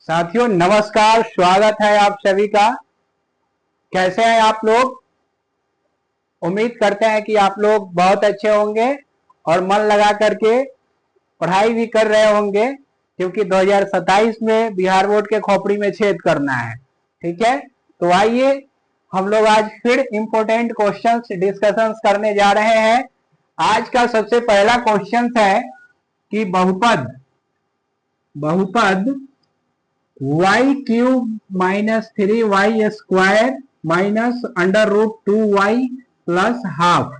साथियों नमस्कार, स्वागत है आप सभी का। कैसे हैं आप लोग? उम्मीद करते हैं कि आप लोग बहुत अच्छे होंगे और मन लगा करके पढ़ाई भी कर रहे होंगे, क्योंकि 2027 में बिहार बोर्ड के खोपड़ी में छेद करना है। ठीक है, तो आइए हम लोग आज फिर इम्पोर्टेंट क्वेश्चंस डिस्कशंस करने जा रहे हैं। आज का सबसे पहला क्वेश्चन है कि बहुपद y cube minus 3y square minus under root 2y plus half,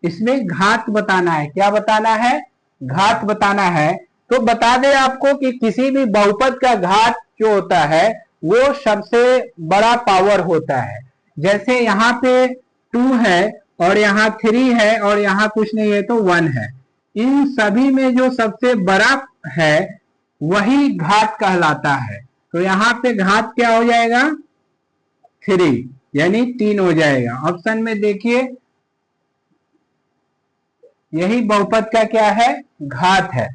इसमें घात बताना है। क्या बताना है? घात बताना है। तो बता दें आपको कि किसी भी बहुपद का घात जो होता है वो सबसे बड़ा पावर होता है। जैसे यहाँ पे 2 है और यहाँ 3 है और यहाँ कुछ नहीं है तो 1 है। इन सभी में जो सबसे बड़ा है वही घात कहलाता है। तो यहाँ पे घात क्या हो जाएगा? 3, यानी 3 हो जाएगा। ऑप्शन में देखिए, यही बहुपद का क्या है? घात है।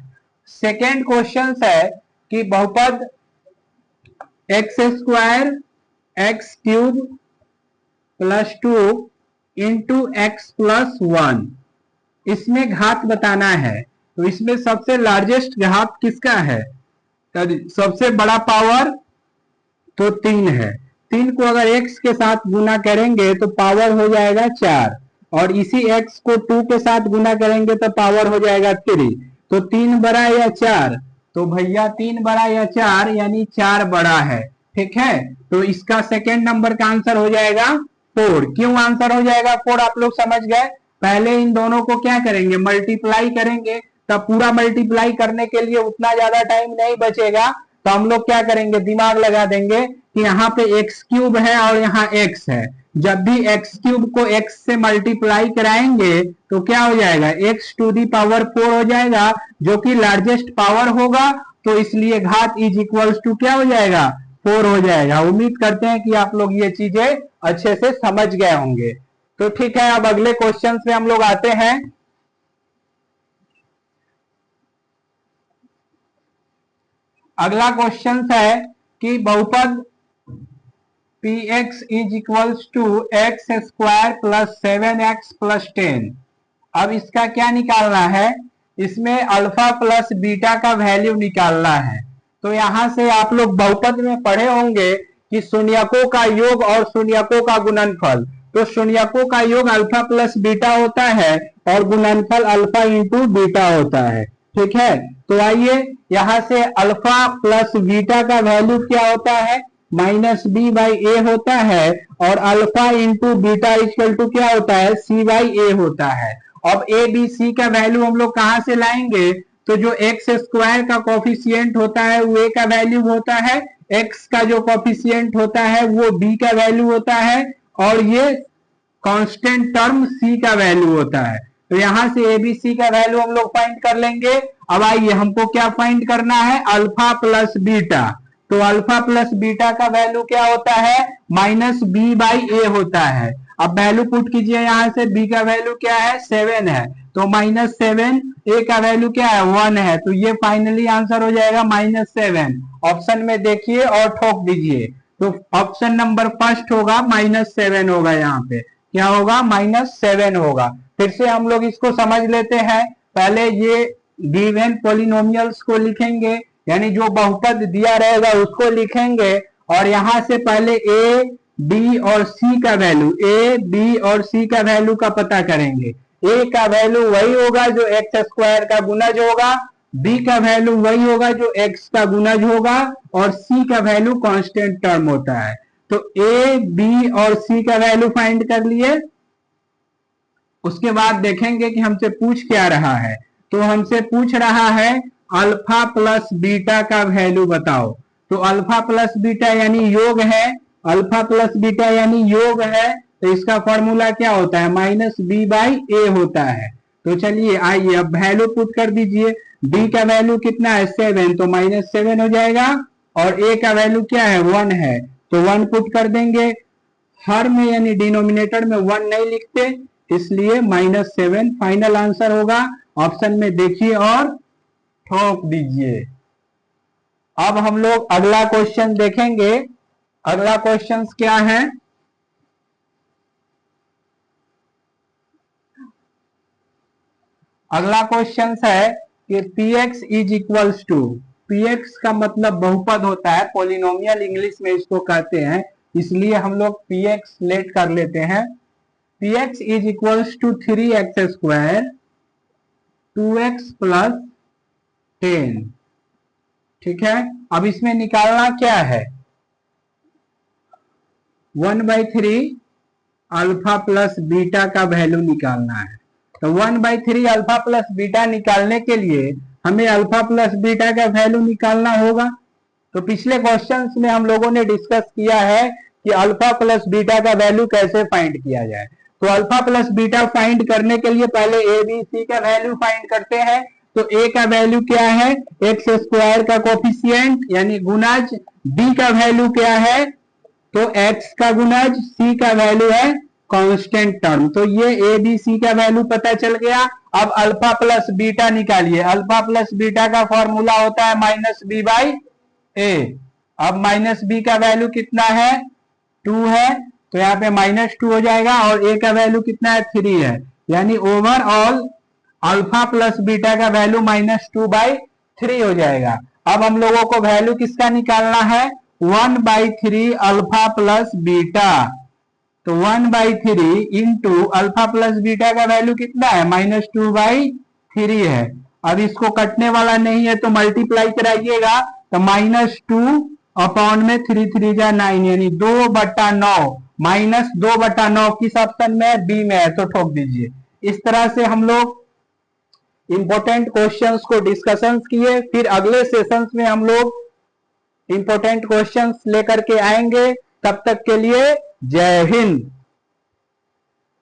सेकेंड क्वेश्चन है कि बहुपद x square x cube plus 2 into x plus 1, इसमें घात बताना है। तो इसमें सबसे लार्जेस्ट घात किसका है? सबसे बड़ा पावर तो 3 है। 3 को अगर x के साथ गुना करेंगे तो पावर हो जाएगा 4, और इसी x को 2 के साथ गुना करेंगे तो पावर हो जाएगा 3। तो 3 बड़ा या 4? तो भैया 3 बड़ा या 4, यानी 4 बड़ा है। ठीक है, तो इसका सेकेंड नंबर का आंसर हो जाएगा 4। क्यों आंसर हो जाएगा 4? आप लोग समझ गए। पहले इन दोनों को क्या करेंगे? मल्टीप्लाई करेंगे। तब पूरा मल्टीप्लाई करने के लिए उतना ज्यादा टाइम नहीं बचेगा, तो हम लोग क्या करेंगे? दिमाग लगा देंगे कि यहाँ पे एक्स क्यूब है और यहाँ एक्स है। जब भी एक्स क्यूब को एक्स से मल्टीप्लाई कराएंगे तो क्या हो जाएगा? एक्स टू दी पावर 4 हो जाएगा, जो कि लार्जेस्ट पावर होगा। तो इसलिए घात इज इक्वल्स टू क्या हो जाएगा? 4 हो जाएगा। उम्मीद करते हैं कि आप लोग ये चीजें अच्छे से समझ गए होंगे। तो ठीक है, अब अगले क्वेश्चन पे हम लोग आते हैं। अगला क्वेश्चन है कि बहुपद px is equals to x square plus 7x plus 10। अब इसका क्या निकालना है? इसमें अल्फा प्लस बीटा का वैल्यू निकालना है। तो यहां से आप लोग बहुपद में पढ़े होंगे कि शून्यकों का योग और शून्यकों का गुणनफल। तो शून्यकों का योग अल्फा प्लस बीटा होता है और गुणनफल अल्फा इंटू बीटा होता है। ठीक है, तो आइए यहां से अल्फा प्लस बीटा का वैल्यू क्या होता है? माइनस बी बाई ए होता है, और alpha into beta equal to क्या होता है? सी बाई ए होता है। अब ए बी सी का वैल्यू हम लोग कहां से लाएंगे? तो जो एक्स स्क्वायर का कॉफिशियंट होता है वो ए का वैल्यू होता है, एक्स का जो कॉफिशियंट होता है वो बी का वैल्यू होता है, और ये कांस्टेंट टर्म सी का वैल्यू होता है। तो यहां से एबीसी का वैल्यू हम लोग फाइंड कर लेंगे। अब आइए हमको क्या फाइंड करना है? Alpha plus beta. तो अल्फा प्लस बीटा का वैल्यू क्या होता है? माइनस बी बाई ए होता है। अब वैल्यू पुट कीजिए यहां से। बी का वैल्यू क्या है? 7 है, तो -7। ए का वैल्यू क्या है? 1 है, तो ये फाइनली आंसर हो जाएगा -7। ऑप्शन में देखिए और ठोक दीजिए। तो ऑप्शन नंबर फर्स्ट होगा -7 होगा। यहाँ पे क्या होगा? -7 होगा। फिर से हम लोग इसको समझ लेते हैं। पहले ये गिवन पॉलिनोमियल्स को लिखेंगे, यानी जो बहुपद दिया रहेगा उसको लिखेंगे, और यहां से पहले ए बी और सी का वैल्यू, ए बी और सी का वैल्यू का पता करेंगे। ए का वैल्यू वही होगा जो एक्स स्क्वायर का गुणज होगा, बी का वैल्यू वही होगा जो एक्स का गुणज होगा, और सी का वैल्यू कांस्टेंट टर्म होता है। तो ए बी और सी का वैल्यू फाइंड कर लिए। उसके बाद देखेंगे कि हमसे पूछ क्या रहा है। तो हमसे पूछ रहा है अल्फा प्लस बीटा का वैल्यू बताओ। तो अल्फा प्लस बीटा यानी योग है, अल्फा प्लस बीटा यानी योग है, तो इसका फॉर्मूला क्या होता है? माइनस बी बाई ए होता है। तो चलिए आइए अब वैल्यू पुट कर दीजिए। बी का वैल्यू कितना है? 7, तो -7 हो जाएगा, और ए का वैल्यू क्या है? 1 है, तो 1 पुट कर देंगे। हर में यानी डिनोमिनेटर में 1 नहीं लिखते, इसलिए -7 फाइनल आंसर होगा। ऑप्शन में देखिए और ठोक दीजिए। अब हम लोग अगला क्वेश्चन देखेंगे। अगला क्वेश्चन क्या है? अगला क्वेश्चन है कि px is equals to, px का मतलब बहुपद होता है, पोलिनोमियल इंग्लिश में इसको कहते हैं, इसलिए हम लोग px लेट कर लेते हैं। px is equals to 3x square 2x plus 10। ठीक है, अब इसमें निकालना क्या है? 1/3 अल्फा प्लस बीटा का वैल्यू निकालना है। तो 1/3 अल्फा प्लस बीटा निकालने के लिए हमें अल्फा प्लस बीटा का वैल्यू निकालना होगा। तो पिछले क्वेश्चंस में हम लोगों ने डिस्कस किया है कि अल्फा प्लस बीटा का वैल्यू कैसे फाइंड किया जाए। तो अल्फा प्लस बीटा फाइंड करने के लिए पहले ए बी सी का वैल्यू फाइंड करते हैं। तो ए का वैल्यू क्या है? एक्स स्क्वायर का कोफिशिएंट यानी गुणज। बी का वैल्यू क्या है? तो x का गुणज। c का वैल्यू है कांस्टेंट टर्म। तो ये a b c का वैल्यू पता चल गया। अब अल्फा प्लस बीटा निकालिए। अल्फा प्लस बीटा का फॉर्मूला होता है माइनस बी बाई ए। अब माइनस बी का वैल्यू कितना है? 2 है, तो यहाँ पे -2 हो जाएगा। और a का वैल्यू कितना है? 3 है, यानी ओवरऑल अल्फा प्लस बीटा का वैल्यू -2/3 हो जाएगा। अब हम लोगों को वैल्यू किसका निकालना है? 1/3 अल्फा प्लस बीटा। तो 1/3 इंटू अल्फा प्लस बीटा का वैल्यू कितना है? -2/3 है। अब इसको कटने वाला नहीं है तो मल्टीप्लाई कराइएगा। तो -2 अपॉन में 3 3 जा 9 यानी 2/9। -2/9 किस ऑप्शन में है? बी में है, तो ठोक दीजिए। इस तरह से हम लोग इंपॉर्टेंट क्वेश्चंस को डिस्कशंस किए। फिर अगले सेशंस में हम लोग इंपॉर्टेंट क्वेश्चंस लेकर के आएंगे। तब तक के लिए जय हिंद।